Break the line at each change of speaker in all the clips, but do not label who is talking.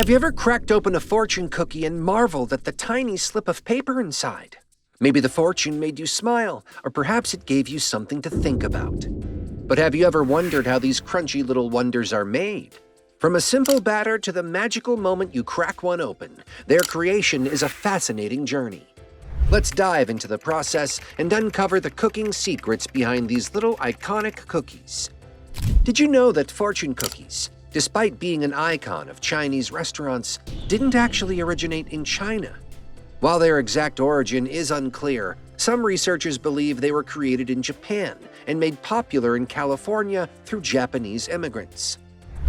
Have you ever cracked open a fortune cookie and marveled at the tiny slip of paper inside? Maybe the fortune made you smile, or perhaps it gave you something to think about. But have you ever wondered how these crunchy little wonders are made? From a simple batter to the magical moment you crack one open, their creation is a fascinating journey. Let's dive into the process and uncover the cooking secrets behind these little iconic cookies. Did you know that fortune cookies, despite being an icon of Chinese restaurants, didn't actually originate in China? While their exact origin is unclear, some researchers believe they were created in Japan and made popular in California through Japanese immigrants.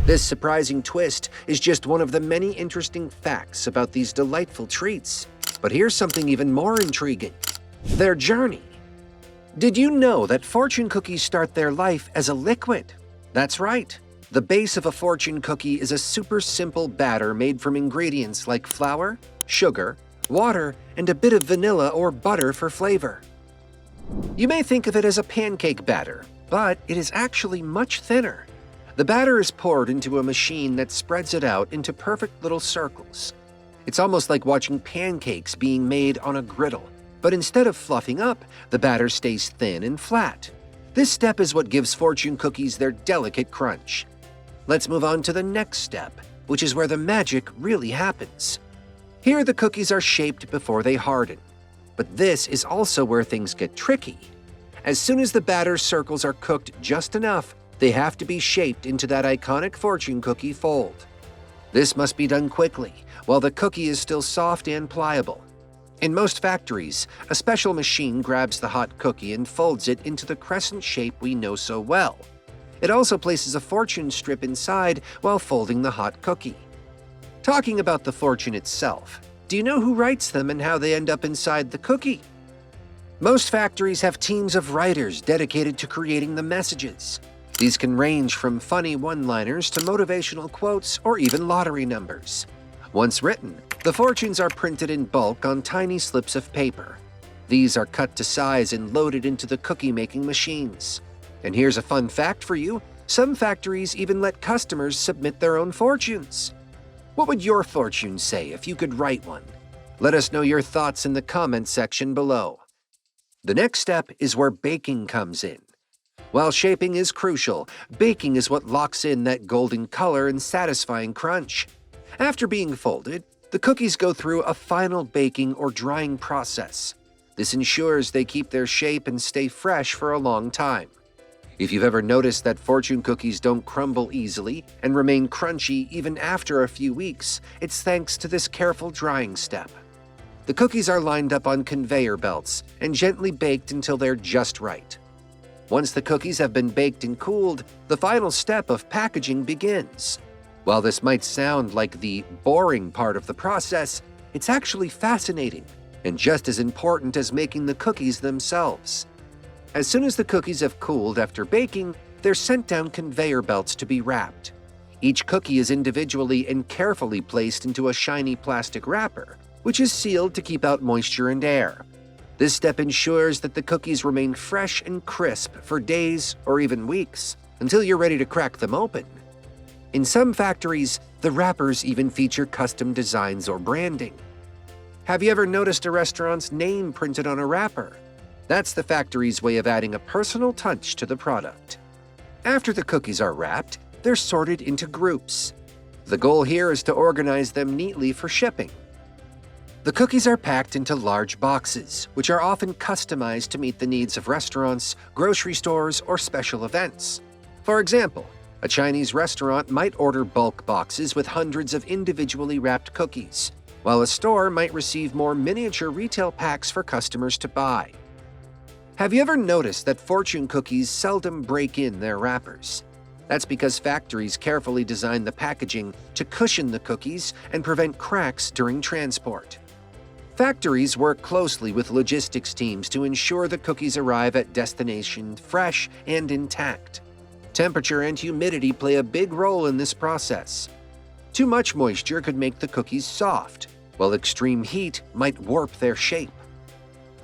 This surprising twist is just one of the many interesting facts about these delightful treats. But here's something even more intriguing: their journey. Did you know that fortune cookies start their life as a liquid? That's right. The base of a fortune cookie is a super simple batter made from ingredients like flour, sugar, water, and a bit of vanilla or butter for flavor. You may think of it as a pancake batter, but it is actually much thinner. The batter is poured into a machine that spreads it out into perfect little circles. It's almost like watching pancakes being made on a griddle, but instead of fluffing up, the batter stays thin and flat. This step is what gives fortune cookies their delicate crunch. Let's move on to the next step, which is where the magic really happens. Here the cookies are shaped before they harden. But this is also where things get tricky. As soon as the batter circles are cooked just enough, they have to be shaped into that iconic fortune cookie fold. This must be done quickly, while the cookie is still soft and pliable. In most factories, a special machine grabs the hot cookie and folds it into the crescent shape we know so well. It also places a fortune strip inside while folding the hot cookie. Talking about the fortune itself, do you know who writes them and how they end up inside the cookie? Most factories have teams of writers dedicated to creating the messages. These can range from funny one-liners to motivational quotes or even lottery numbers. Once written, the fortunes are printed in bulk on tiny slips of paper. These are cut to size and loaded into the cookie-making machines. And here's a fun fact for you: some factories even let customers submit their own fortunes. What would your fortune say if you could write one? Let us know your thoughts in the comments section below. The next step is where baking comes in. While shaping is crucial, baking is what locks in that golden color and satisfying crunch. After being folded, the cookies go through a final baking or drying process. This ensures they keep their shape and stay fresh for a long time. If you've ever noticed that fortune cookies don't crumble easily and remain crunchy even after a few weeks, it's thanks to this careful drying step. The cookies are lined up on conveyor belts and gently baked until they're just right. Once the cookies have been baked and cooled, the final step of packaging begins. While this might sound like the boring part of the process, it's actually fascinating and just as important as making the cookies themselves. As soon as the cookies have cooled after baking, they're sent down conveyor belts to be wrapped. Each cookie is individually and carefully placed into a shiny plastic wrapper, which is sealed to keep out moisture and air. This step ensures that the cookies remain fresh and crisp for days or even weeks, until you're ready to crack them open. In some factories, the wrappers even feature custom designs or branding. Have you ever noticed a restaurant's name printed on a wrapper? That's the factory's way of adding a personal touch to the product. After the cookies are wrapped, they're sorted into groups. The goal here is to organize them neatly for shipping. The cookies are packed into large boxes, which are often customized to meet the needs of restaurants, grocery stores, or special events. For example, a Chinese restaurant might order bulk boxes with hundreds of individually wrapped cookies, while a store might receive more miniature retail packs for customers to buy. Have you ever noticed that fortune cookies seldom break in their wrappers? That's because factories carefully design the packaging to cushion the cookies and prevent cracks during transport. Factories work closely with logistics teams to ensure the cookies arrive at destination fresh and intact. Temperature and humidity play a big role in this process. Too much moisture could make the cookies soft, while extreme heat might warp their shape.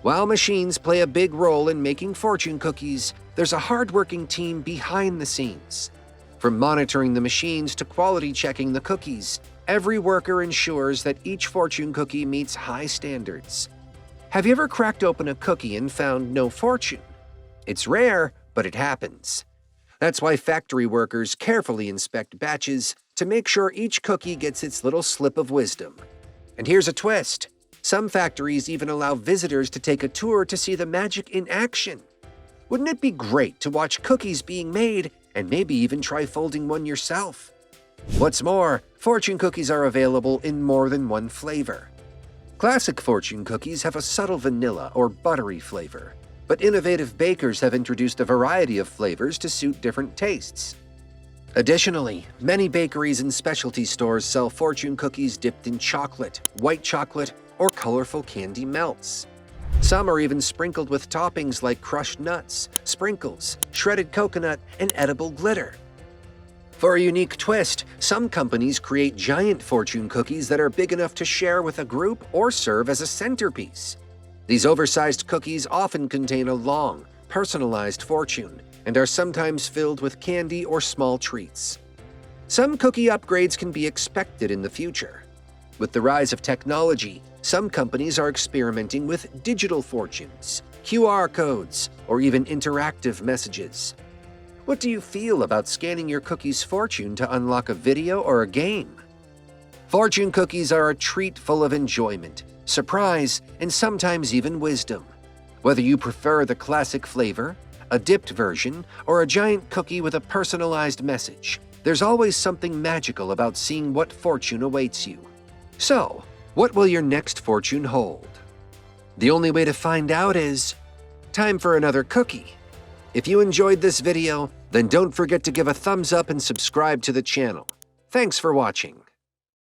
While machines play a big role in making fortune cookies, there's a hard-working team behind the scenes. From monitoring the machines to quality checking the cookies, Every worker ensures that each fortune cookie meets high standards. Have you ever cracked open a cookie and found no fortune? It's rare, but it happens. That's why factory workers carefully inspect batches to make sure each cookie gets its little slip of wisdom. And here's a twist. Some factories even allow visitors to take a tour to see the magic in action. Wouldn't it be great to watch cookies being made and maybe even try folding one yourself? What's more, fortune cookies are available in more than one flavor. Classic fortune cookies have a subtle vanilla or buttery flavor, but innovative bakers have introduced a variety of flavors to suit different tastes. Additionally, many bakeries and specialty stores sell fortune cookies dipped in chocolate, white chocolate, or colorful candy melts. Some are even sprinkled with toppings like crushed nuts, sprinkles, shredded coconut, and edible glitter. For a unique twist, some companies create giant fortune cookies that are big enough to share with a group or serve as a centerpiece. These oversized cookies often contain a long, personalized fortune and are sometimes filled with candy or small treats. Some cookie upgrades can be expected in the future. With the rise of technology, some companies are experimenting with digital fortunes, QR codes, or even interactive messages. What do you feel about scanning your cookie's fortune to unlock a video or a game? Fortune cookies are a treat full of enjoyment, surprise, and sometimes even wisdom. Whether you prefer the classic flavor, a dipped version, or a giant cookie with a personalized message, there's always something magical about seeing what fortune awaits you. So, what will your next fortune hold? The only way to find out is time for another cookie. If you enjoyed this video, then don't forget to give a thumbs up and subscribe to the channel. Thanks for watching.